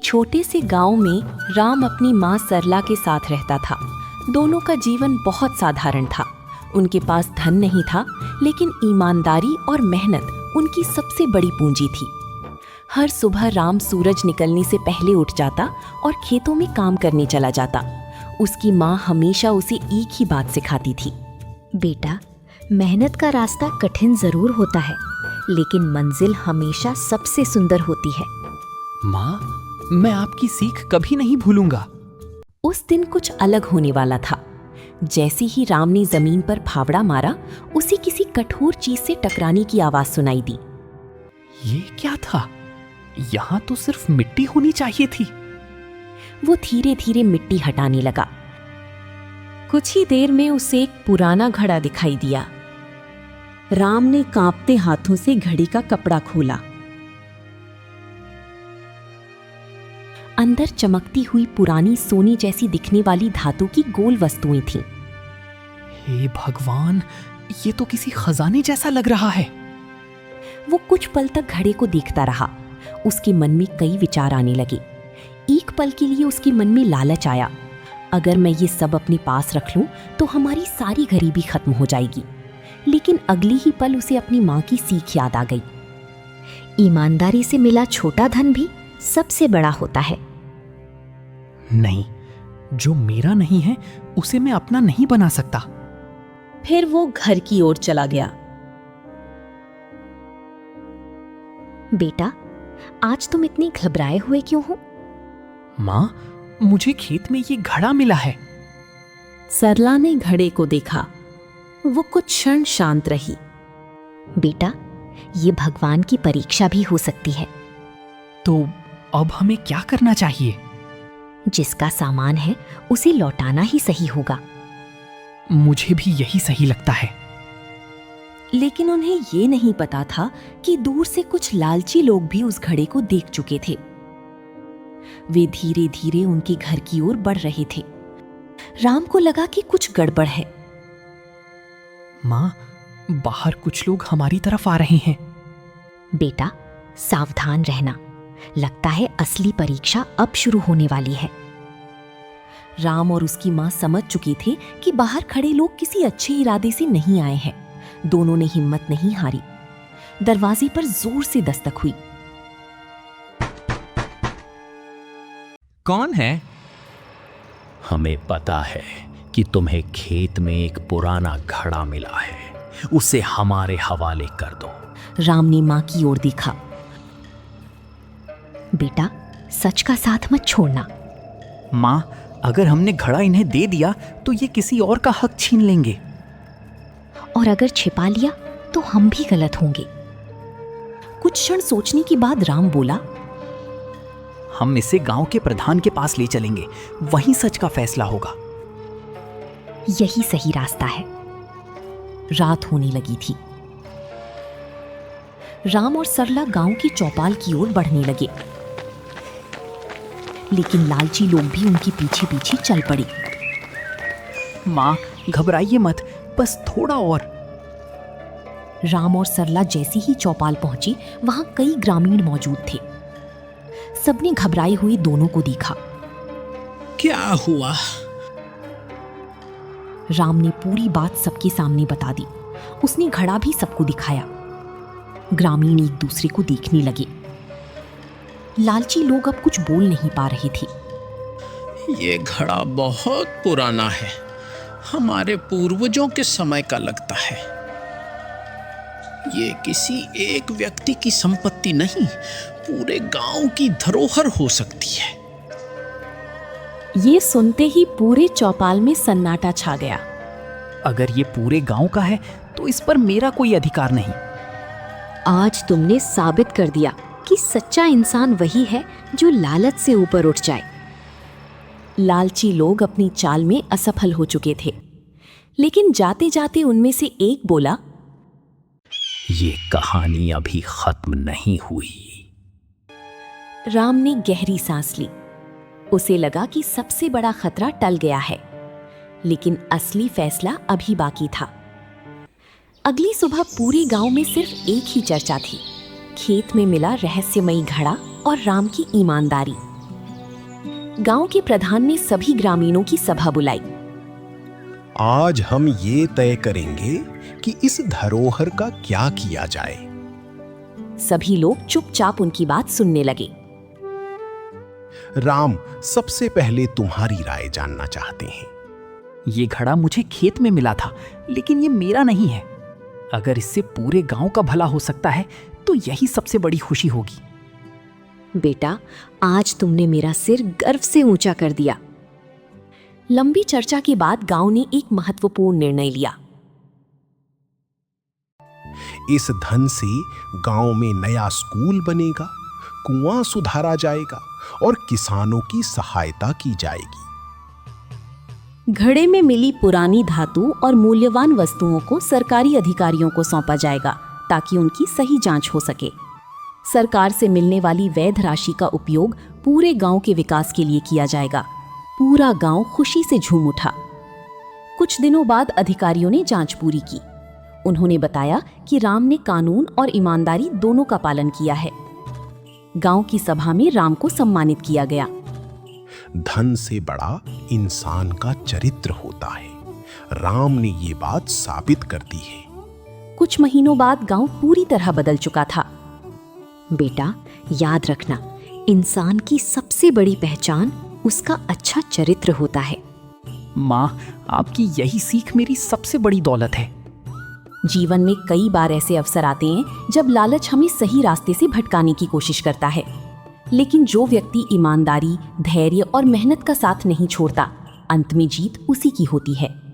छोटे से गांव में राम अपनी माँ सरला के साथ रहता था। दोनों का जीवन बहुत साधारण था। उनके पास धन नहीं था, लेकिन ईमानदारी और मेहनत उनकी सबसे बड़ी पूंजी थी। हर सुबह राम सूरज निकलने से पहले उठ जाता और खेतों में काम करने चला जाता। उसकी माँ हमेशा उसे एक ही बात सिखाती थी, बेटा, मेहनत का रास्ता कठिन जरूर होता है, लेकिन मंजिल हमेशा सबसे सुंदर होती है। माँ, मैं आपकी सीख कभी नहीं भूलूंगा। उस दिन कुछ अलग होने वाला था। जैसे ही राम ने जमीन पर फावड़ा मारा, उसे किसी कठोर चीज से टकराने की आवाज सुनाई दी। ये क्या था? यहाँ तो सिर्फ मिट्टी होनी चाहिए थी। वो धीरे धीरे मिट्टी हटाने लगा। कुछ ही देर में उसे एक पुराना घड़ा दिखाई दिया। राम ने कांपते हाथों से घड़ी का कपड़ा खोला। अंदर चमकती हुई पुरानी सोने जैसी दिखने वाली धातु की गोल वस्तुएं थीं। हे भगवान, ये तो किसी खजाने जैसा लग रहा है। वो कुछ पल तक घड़े को देखता रहा। उसके मन में कई विचार आने लगे। एक पल के लिए उसके मन में लालच आया, अगर मैं ये सब अपने पास रख लूं तो हमारी सारी गरीबी खत्म हो जाएगी। लेकिन अगली ही पल उसे अपनी माँ की सीख याद आ गई। ईमानदारी से मिला छोटा धन भी सबसे बड़ा होता है। नहीं, जो मेरा नहीं है उसे मैं अपना नहीं बना सकता। फिर वो घर की ओर चला गया। बेटा, आज तुम इतने घबराए हुए क्यों हो? माँ, मुझे खेत में ये घड़ा मिला है। सरला ने घड़े को देखा। वो कुछ क्षण शांत रही। बेटा, ये भगवान की परीक्षा भी हो सकती है। तो अब हमें क्या करना चाहिए? जिसका सामान है उसे लौटाना ही सही होगा। मुझे भी यही सही लगता है। लेकिन उन्हें ये नहीं पता था कि दूर से कुछ लालची लोग भी उस घड़े को देख चुके थे। वे धीरे धीरे उनके घर की ओर बढ़ रहे थे। राम को लगा कि कुछ गड़बड़ है। माँ, बाहर कुछ लोग हमारी तरफ आ रहे हैं। बेटा, सावधान रहना। लगता है असली परीक्षा अब शुरू होने वाली है। राम और उसकी माँ समझ चुके थे कि बाहर खड़े लोग किसी अच्छे इरादे से नहीं आए हैं। दोनों ने हिम्मत नहीं हारी। दरवाजे पर जोर से दस्तक हुई। कौन है? हमें पता है कि तुम्हें खेत में एक पुराना घड़ा मिला है, उसे हमारे हवाले कर दो। राम ने माँ की ओर देखा। बेटा, सच का साथ मत छोड़ना। माँ, अगर हमने घड़ा इन्हें दे दिया तो ये किसी और का हक छीन लेंगे। और अगर छिपा लिया तो हम भी गलत होंगे। कुछ क्षण सोचने के बाद राम बोला, हम इसे गांव के प्रधान के पास ले चलेंगे, वहीं सच का फैसला होगा। यही सही रास्ता है। रात होने लगी थी। राम और सरला गांव की चौपाल की ओर बढ़ने लगे, लेकिन लालची लोग भी उनके पीछे पीछे चल पड़े। माँ, घबराइए मत, बस थोड़ा और। राम और सरला जैसे ही चौपाल पहुंचे, वहां कई ग्रामीण मौजूद थे। सबने घबराए हुए दोनों को देखा। क्या हुआ? राम ने पूरी बात सबके सामने बता दी। उसने घड़ा भी सबको दिखाया। ग्रामीण एक दूसरे को देखने लगे। लालची लोग अब कुछ बोल नहीं पा रहे थे। ये घड़ा बहुत पुराना है, हमारे पूर्वजों के समय का लगता है। ये किसी एक व्यक्ति की संपत्ति नहीं, पूरे गांव की धरोहर हो सकती है। ये सुनते ही पूरे चौपाल में सन्नाटा छा गया। अगर ये पूरे गांव का है तो इस पर मेरा कोई अधिकार नहीं। आज तुमने साबित कर दिया कि सच्चा इंसान वही है जो लालच से ऊपर उठ जाए। लालची लोग अपनी चाल में असफल हो चुके थे, लेकिन जाते जाते उनमें से एक बोला, ये कहानी अभी खत्म नहीं हुई। राम ने गहरी सांस ली। उसे लगा कि सबसे बड़ा खतरा टल गया है, लेकिन असली फैसला अभी बाकी था। अगली सुबह पूरे गांव में सिर्फ एक ही चर्चा थी, खेत में मिला रहस्यमयी घड़ा और राम की ईमानदारी। गांव के प्रधान ने सभी ग्रामीणों की सभा बुलाई। आज हम ये तय करेंगे कि इस धरोहर का क्या किया जाए। सभी लोग चुपचाप उनकी बात सुनने लगे। राम, सबसे पहले तुम्हारी राय जानना चाहते हैं। ये घड़ा मुझे खेत में मिला था, लेकिन ये मेरा नहीं है। अगर इससे पूरे गांव का भला हो सकता है तो यही सबसे बड़ी खुशी होगी। बेटा, आज तुमने मेरा सिर गर्व से ऊंचा कर दिया। लंबी चर्चा के बाद गांव ने एक महत्वपूर्ण निर्णय लिया। इस धन से गांव में नया स्कूल बनेगा, कुआं सुधारा जाएगा और किसानों की सहायता की जाएगी। घड़े में मिली पुरानी धातु और मूल्यवान वस्तुओं को सरकारी अधिकारियों को सौंपा जाएगा ताकि उनकी सही जांच हो सके। सरकार से मिलने वाली वैध राशि का उपयोग पूरे गांव के विकास के लिए किया जाएगा। पूरा गांव खुशी से झूम उठा। कुछ दिनों बाद अधिकारियों ने जांच पूरी की। उन्होंने बताया कि राम ने कानून और ईमानदारी दोनों का पालन किया है। गांव की सभा में राम को सम्मानित किया गया। धन से बड़ा इंसान का चरित्र होता है। राम ने ये बात साबित कर दी है। कुछ महीनों बाद गांव पूरी तरह बदल चुका था। बेटा, याद रखना, इंसान की सबसे बड़ी पहचान उसका अच्छा चरित्र होता है। माँ, आपकी यही सीख मेरी सबसे बड़ी दौलत है। जीवन में कई बार ऐसे अवसर आते हैं जब लालच हमें सही रास्ते से भटकाने की कोशिश करता है, लेकिन जो व्यक्ति ईमानदारी, धैर्य और मेहनत का साथ नहीं छोड़ता, अंत में जीत उसी की होती है।